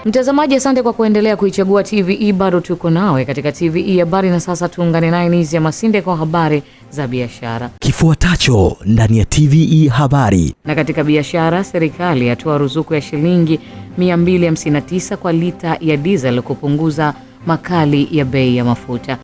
Mtazamaji, asante kwa kuendelea kuichagua TVE. Bado tuko nawe katika TVE Habari, na sasa tuungane naye Nizia Masinde kwa habari za biashara. Kifuatacho ndani ya TVE Habari. Na katika biashara, serikali yatoa ruzuku ya shilingi 259 kwa lita ya diesel kupunguza makali ya bei ya mafuta.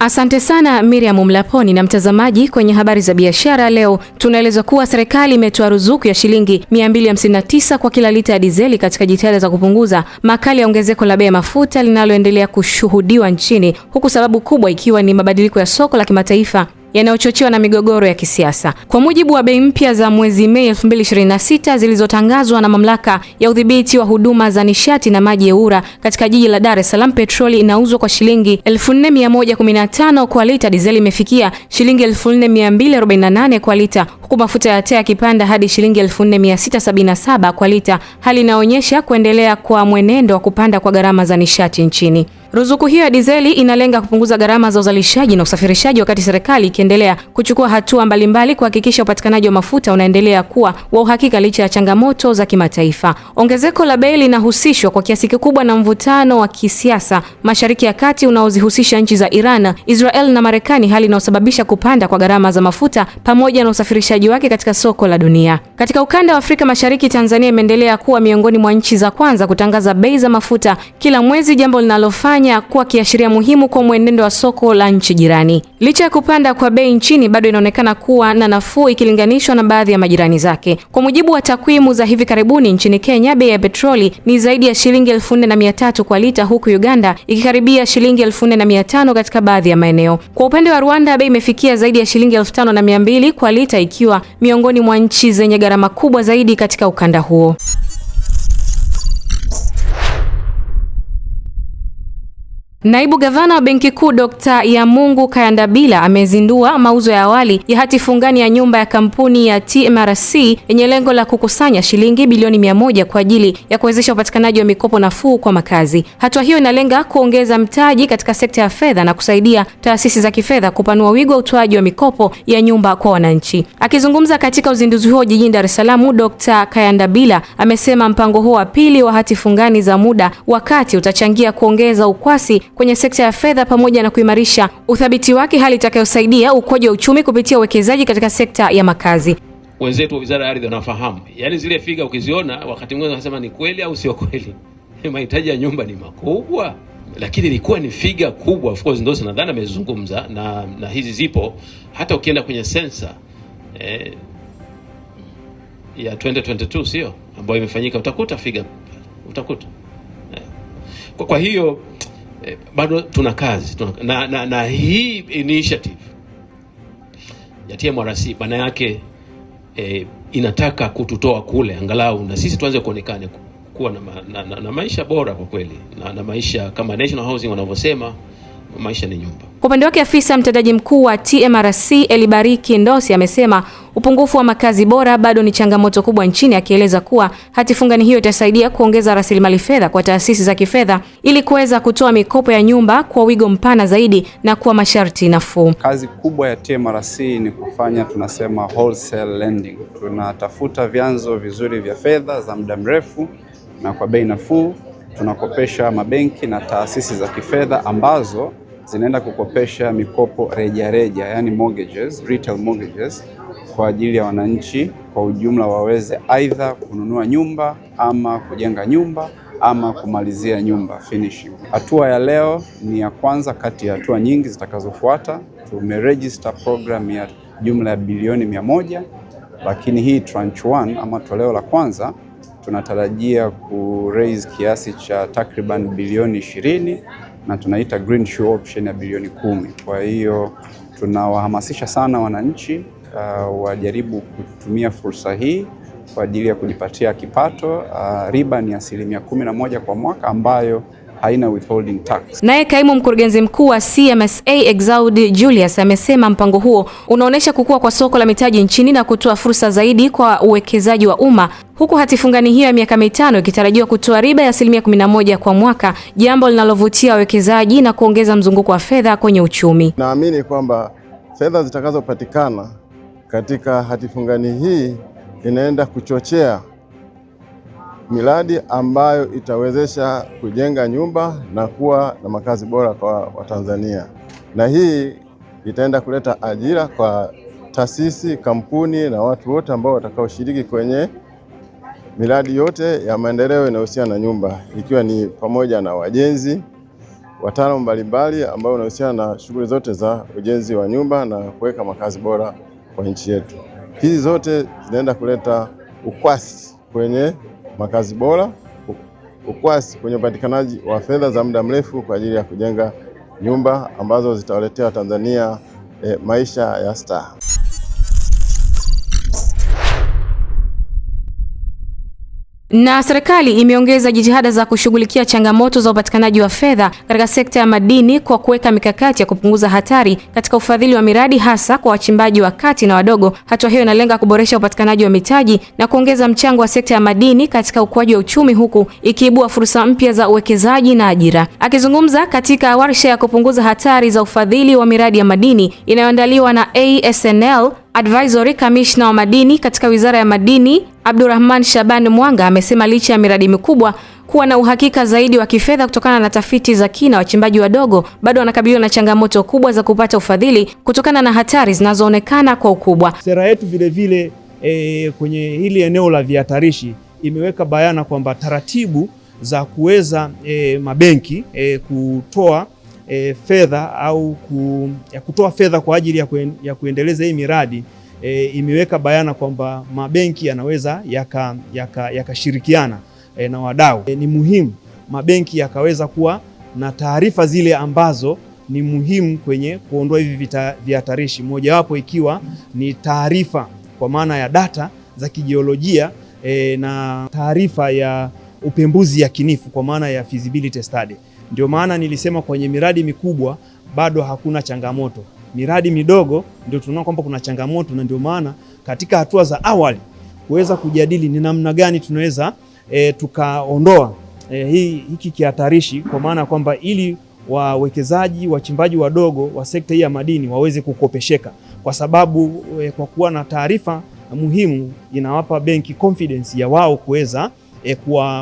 Asante sana Miriam Mlaponi. Na mtazamaji, kwenye habari za biashara leo tunaeleza kuwa serikali imetoa ruzuku ya shilingi 259 kwa kila lita ya dizeli katika jitihada za kupunguza makali ya ongezeko la bei ya mafuta linaloendelea kushuhudiwa nchini, huku sababu kubwa ikiwa ni mabadiliko ya soko la kimataifa yanayochochewa na migogoro ya kisiasa. Kwa mujibu wa bei mpya za mwezi Mei 2026 zilizotangazwa na mamlaka ya udhibiti wa huduma za nishati na maji EWURA katika jiji la Dar es Salaam, petroli inauzwa kwa shilingi 4115 kwa lita, dizeli imefikia shilingi 4248 kwa lita, huku mafuta ya taa yakipanda hadi shilingi 4677 kwa lita, hali inaonyesha kuendelea kwa mwenendo wa kupanda kwa gharama za nishati nchini. Ruzuku hiyo ya dizeli inalenga kupunguza gharama za uzalishaji na usafirishaji, wakati serikali ikiendelea kuchukua hatua mbalimbali kuhakikisha upatikanaji wa mafuta unaendelea kuwa wa uhakika licha ya changamoto za kimataifa. Ongezeko la bei linahusishwa kwa kiasi kikubwa na mvutano wa kisiasa Mashariki ya Kati unaozihusisha nchi za Iran, Israel na Marekani, hali inayosababisha kupanda kwa gharama za mafuta pamoja na usafirishaji wake katika soko la dunia. Katika ukanda wa Afrika Mashariki, Tanzania imeendelea kuwa miongoni mwa nchi za kwanza kutangaza bei za mafuta kila mwezi, jambo linalofanya kuwa kiashiria muhimu kwa mwenendo wa soko la nchi jirani. Licha ya kupanda kwa bei nchini, bado inaonekana kuwa na nafuu ikilinganishwa na baadhi ya majirani zake. Kwa mujibu wa takwimu za hivi karibuni, nchini Kenya bei ya petroli ni zaidi ya shilingi 4300 kwa lita, huku Uganda ikikaribia shilingi 4500 katika baadhi ya maeneo. Kwa upande wa Rwanda, bei imefikia zaidi ya shilingi 5200 kwa lita, ikiwa miongoni mwa nchi zenye gharama kubwa zaidi katika ukanda huo. Naibu Gavana wa Benki Kuu Dr. Yamungu Kayandabila amezindua mauzo ya awali ya hati fungani ya nyumba ya kampuni ya TMRC yenye lengo la kukusanya shilingi bilioni 100 kwa ajili ya kuwezesha upatikanaji wa mikopo nafuu kwa makazi. Hatua hiyo inalenga kuongeza mtaji katika sekta ya fedha na kusaidia taasisi za kifedha kupanua wigo wa utoaji wa mikopo ya nyumba kwa wananchi. Akizungumza katika uzinduzi huo jijini Dar es Salaam, Dr. Kayandabila amesema mpango huo wa pili wa hati fungani za muda wakati utachangia kuongeza ukwasi kwenye sekta ya fedha pamoja na kuimarisha uthabiti wake, hali itakayosaidia ukuaji wa uchumi kupitia uwekezaji katika sekta ya makazi. Wenzetu wa Wizara ya Ardhi wanafahamu. Yaani zile figa ukiziona wakati mwingine unasema ni kweli au sio kweli. Mahitaji ya nyumba ni makubwa, lakini ilikuwa ni figa kubwa. Of course ndio nadhani amezungumza na hizi zipo hata ukienda kwenye sensa ya 2022 sio ambayo imefanyika, utakuta figa utakuta. Kwa hiyo bado tuna kazi na hii initiative ya TMRC bana yake inataka kututoa kule angalau na sisi tuanze kuonekana kuwa na maisha bora kwa kweli na maisha kama National Housing wanavyosema maisha ni nyumba. Kwa upande wake, afisa mtendaji mkuu wa TMRC Elibariki Ndosi amesema upungufu wa makazi bora bado ni changamoto kubwa nchini, akieleza kuwa hati fungani hiyo itasaidia kuongeza rasilimali fedha kwa taasisi za kifedha ili kuweza kutoa mikopo ya nyumba kwa wigo mpana zaidi na kwa masharti nafuu. Kazi kubwa ya TMRC ni kufanya tunasema wholesale lending. Tunatafuta vyanzo vizuri vya fedha za muda mrefu na kwa bei nafuu. Tunakopesha mabenki na taasisi za kifedha ambazo zinaenda kukopesha mikopo reja, yani mortgages, retail mortgages, kwa ajili ya wananchi kwa ujumla waweze aidha kununua nyumba ama kujenga nyumba ama kumalizia nyumba finishing. Hatua ya leo ni ya kwanza kati ya hatua nyingi zitakazofuata. Tumeregister program ya jumla ya bilioni 100, lakini hii tranche 1 ama toleo la kwanza tunatarajia ku-raise kiasi cha takriban bilioni 20 na tunaita green shoe option ya bilioni 10. Kwa hiyo tunawahamasisha sana wananchi wajaribu kutumia fursa hii kwa ajili ya kujipatia kipato. Riba ni 11% kwa mwaka ambayo haina withholding tax. Naye kaimu mkurugenzi mkuu wa CMSA Exaud Julius amesema mpango huo unaonesha kukua kwa soko la mitaji nchini na kutoa fursa zaidi kwa uwekezaji wa umma, huku hati fungani hiyo ya miaka 5 ikitarajiwa kutoa riba ya 11% kwa mwaka, jambo linalovutia wawekezaji na kuongeza mzunguko wa fedha kwenye uchumi. Naamini kwamba fedha zitakazopatikana katika hati fungani hii inaenda kuchochea miradi ambayo itawezesha kujenga nyumba na kuwa na makazi bora kwa Watanzania, na hii itaenda kuleta ajira kwa taasisi, kampuni na watu wote ambao watakaoshiriki kwenye miradi yote ya maendeleo inayohusiana na nyumba, ikiwa ni pamoja na wajenzi, wataalamu mbalimbali ambao wanahusiana na shughuli zote za ujenzi wa nyumba na kuweka makazi bora kwa nchi yetu. Hizi zote zinaenda kuleta ukwasi kwenye makazi bora, ukwasi kwenye upatikanaji wa fedha za muda mrefu kwa ajili ya kujenga nyumba ambazo zitawaletea Tanzania maisha ya staha. Na serikali imeongeza jitihada za kushughulikia changamoto za upatikanaji wa fedha katika sekta ya madini kwa kuweka mikakati ya kupunguza hatari katika ufadhili wa miradi, hasa kwa wachimbaji wa kati na wadogo. Hatua hiyo inalenga kuboresha upatikanaji wa mitaji na kuongeza mchango wa sekta ya madini katika ukuaji wa uchumi, huku ikiibua fursa mpya za uwekezaji na ajira. Akizungumza katika warsha ya kupunguza hatari za ufadhili wa miradi ya madini inayoandaliwa na ASNL Advisory, kamishna wa madini katika Wizara ya Madini Abdurrahman Shaban Mwanga amesema licha ya miradi mikubwa kuwa na uhakika zaidi wa kifedha kutokana na tafiti za kina, wachimbaji wadogo bado wanakabiliwa na changamoto kubwa za kupata ufadhili kutokana na hatari zinazoonekana kwa ukubwa. Sera yetu vile kwenye hili eneo la vihatarishi imeweka bayana kwamba taratibu za kuweza mabenki kutoa fedha au kutoa fedha kwa ajili ya kuendeleza hii miradi imeweka bayana kwamba mabenki yanaweza yakashirikiana na wadau. Ni muhimu mabenki yakaweza kuwa na taarifa zile ambazo ni muhimu kwenye kuondoa hivi vihatarishi, mojawapo ikiwa ni taarifa kwa maana ya data za kijiolojia na taarifa ya upembuzi yakinifu kwa maana ya feasibility study. Ndio maana nilisema kwenye miradi mikubwa bado hakuna changamoto. Miradi midogo ndio tunaona kwamba kuna changamoto, na ndio maana katika hatua za awali kuweza kujadili ni namna gani tunaweza tukaondoa hiki kihatarishi, kwa maana kwamba ili wawekezaji, wachimbaji wadogo wa sekta hii ya madini waweze kukopesheka, kwa sababu kwa kuwa na taarifa muhimu inawapa benki confidence ya wao kuweza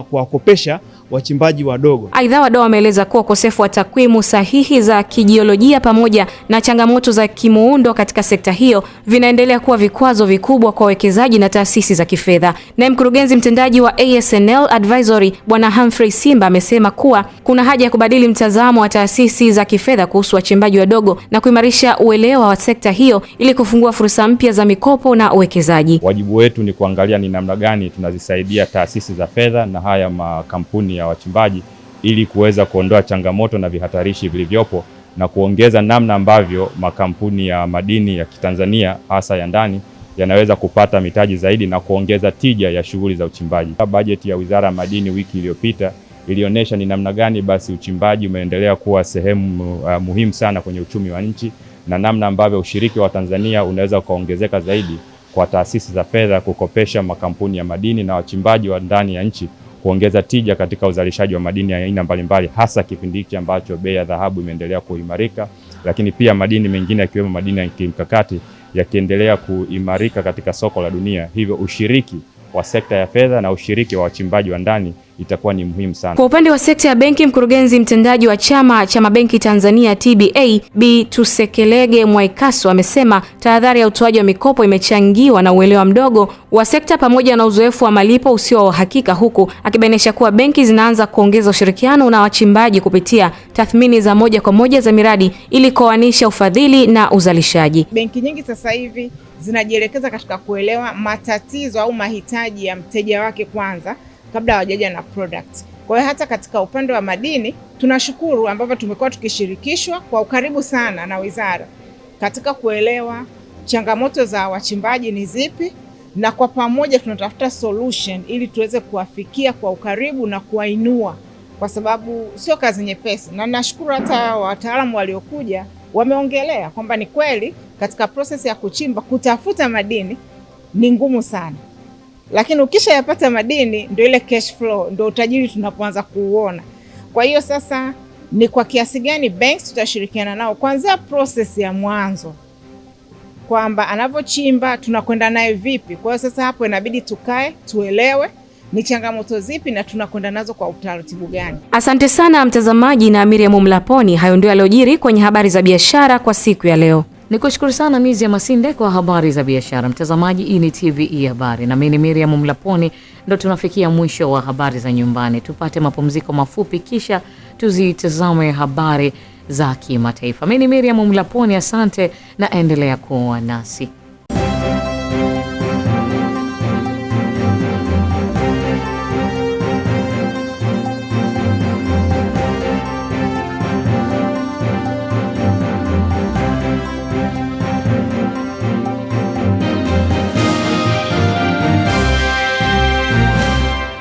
kuwakopesha wachimbaji wadogo. Aidha, wadau wameeleza kuwa ukosefu wa takwimu sahihi za kijiolojia pamoja na changamoto za kimuundo katika sekta hiyo vinaendelea kuwa vikwazo vikubwa kwa wawekezaji na taasisi za kifedha. Naye mkurugenzi mtendaji wa ASNL Advisory Bwana Humphrey Simba amesema kuwa kuna haja ya kubadili mtazamo wa taasisi za kifedha kuhusu wachimbaji wadogo na kuimarisha uelewa wa sekta hiyo ili kufungua fursa mpya za mikopo na uwekezaji. Wajibu wetu ni kuangalia ni namna gani tunazisaidia taasisi za fedha na haya makampuni ya wachimbaji ili kuweza kuondoa changamoto na vihatarishi vilivyopo na kuongeza namna ambavyo makampuni ya madini ya Kitanzania hasa ya ndani yanaweza kupata mitaji zaidi na kuongeza tija ya shughuli za uchimbaji. Bajeti ya Wizara ya Madini wiki iliyopita ilionyesha ni namna gani basi uchimbaji umeendelea kuwa sehemu muhimu sana kwenye uchumi wa nchi na namna ambavyo ushiriki wa Tanzania unaweza kuongezeka zaidi kwa taasisi za fedha kukopesha makampuni ya madini na wachimbaji wa ndani ya nchi kuongeza tija katika uzalishaji wa madini ya aina mbalimbali, hasa kipindi hiki ambacho bei ya dhahabu imeendelea kuimarika, lakini pia madini mengine yakiwemo madini ya kimkakati yakiendelea kuimarika katika soko la dunia. Hivyo ushiriki wa sekta ya fedha na ushiriki wa wachimbaji wa ndani itakuwa ni muhimu sana. Kwa upande wa sekta ya benki, mkurugenzi mtendaji wa Chama cha Mabenki Tanzania TBA Bi Tusekelege Mwaikaso amesema tahadhari ya utoaji wa mikopo imechangiwa na uelewa mdogo wa sekta pamoja na uzoefu wa malipo usio wa uhakika, huku akibainisha kuwa benki zinaanza kuongeza ushirikiano na wachimbaji kupitia tathmini za moja kwa moja za miradi ili kuoanisha ufadhili na uzalishaji. Benki nyingi sasa hivi zinajielekeza katika kuelewa matatizo au mahitaji ya mteja wake kwanza kabla hawajaja na product. Kwa hiyo hata katika upande wa madini tunashukuru ambavyo tumekuwa tukishirikishwa kwa ukaribu sana na wizara katika kuelewa changamoto za wachimbaji ni zipi, na kwa pamoja tunatafuta solution ili tuweze kuwafikia kwa ukaribu na kuwainua, kwa sababu sio kazi nyepesi. Na nashukuru hata wataalamu waliokuja wameongelea kwamba ni kweli katika process ya kuchimba kutafuta madini ni ngumu sana, lakini ukisha yapata madini ndio ile cash flow, ndio utajiri tunapoanza kuuona. Kwa hiyo sasa ni kwa kiasi gani banks tutashirikiana nao kuanzia process ya mwanzo kwamba anavyochimba tunakwenda naye vipi. Kwa hiyo sasa hapo inabidi tukae tuelewe ni changamoto zipi na tunakwenda nazo kwa utaratibu gani. Asante sana mtazamaji na Miriam Mlaponi. Hayo ndio yaliyojiri kwenye habari za biashara kwa siku ya leo. Nikushukuru sana Mizia Masinde kwa habari za biashara. Mtazamaji, hii ni TVE Habari na mimi ni Miriam Mlaponi. Ndo tunafikia mwisho wa habari za nyumbani. Tupate mapumziko mafupi kisha tuzitazame habari za kimataifa. Mimi ni Miriam Mlaponi, asante na endelea kuwa nasi.